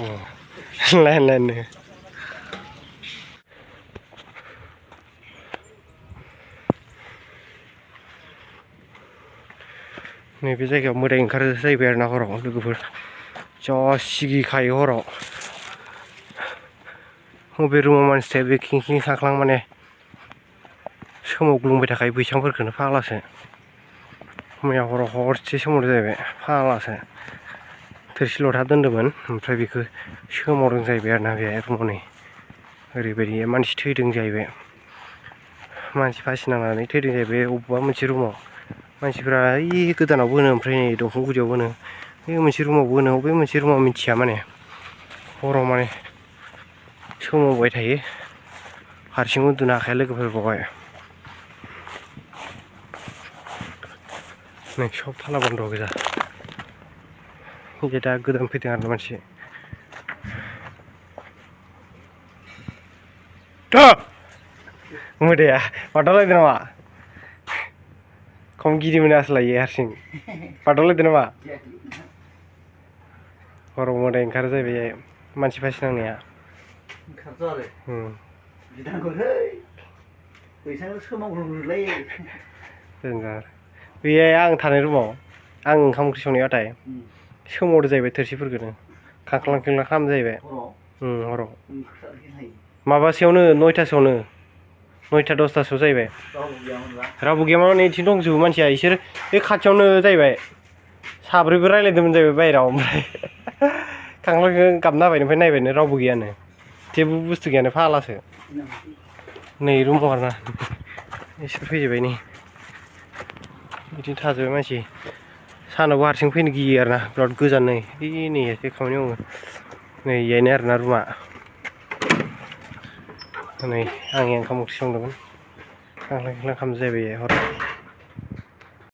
line नैबे जायगायाव मोदाय ओंखारो जाहैबाय आरो ना हराव लोगोफोर जा सिगिखायो हराव बबे रुमाव मानसि थायो बे खिं साख्लां माने सोमावग्लुंबाय थाखायो बैसांफोरखौनो फाग्लासो मैया हराव हरसे सोमावदों जाहैबाय फाग्लासो थोरसि लथा दोन्दोंमोन ओमफ्राय बेखौ सोमावदों जाहैबाय आरो ना बे रुमाव नै ओरैबायदि मानसि थैदों जाहैबाय मानसि फासि नांनानै थैदों जाहैबाय अबेबा मोनसे रुमाव मानसिफ्रा ओइ गोदानाव बोनो ओमफ्राय नै दंफां गुदियाव बोनो बे मोनसे रुमाव बोनो बबे मोनसे रुमाव मिथिया माने हराव माने सोमावबाय थायो हारसिं उन्दुनो हाखाया लोगोफोर बावहाय नै सब थाला बन्द गोजा बे दा गोदान फैदों आरो मानसि मोदाया बादावलायदों नामा खम गिदिर मोनो आसलायो हारसिं बादावलायदों नामा हराव मोदाय ओंखारो जाहैबाय मानसि फासि नांनाया ओंखारथ' आरो गिनांगौलै बैसां सोमावग्लुंलायो बे आं थानाय रुमाव आं ओंखाम ओंख्रि संनायावथाय सोमावदो जाहैबाय थोरसिफोरखौनो खांख्लां खालाम जाहैबाय हराव माबासोयावनो 9टासोआवनो 9टा 10टासोआव जाहैबाय रावबो गैयामोन नैथिं दंजोबो मानसिया इसोर बे खाथियावनो जाहैबाय साब्रैबो रायज्लायदोंमोन जाहैबाय बाहेरायाव ओमफ्राय खांख्लां गाबना होबाय ओमफ्राय नायबायनो रावबो गैयानो जेबो बुस्थु गैयानो फाग्लासो नै रुमाव आरोना इसोर फैजोब्बाय नै बिदिनो थाजोब्बाय मानसि सानावबो हारसिं फैनो गियो आरोना बिराद गोजान नै एसे खामानि मावो नै इहायनो आरोना रुमा नै आं ओंखाम ओंख्रि संदोंमोन खांख्लां खालाम जाहैबाय हराव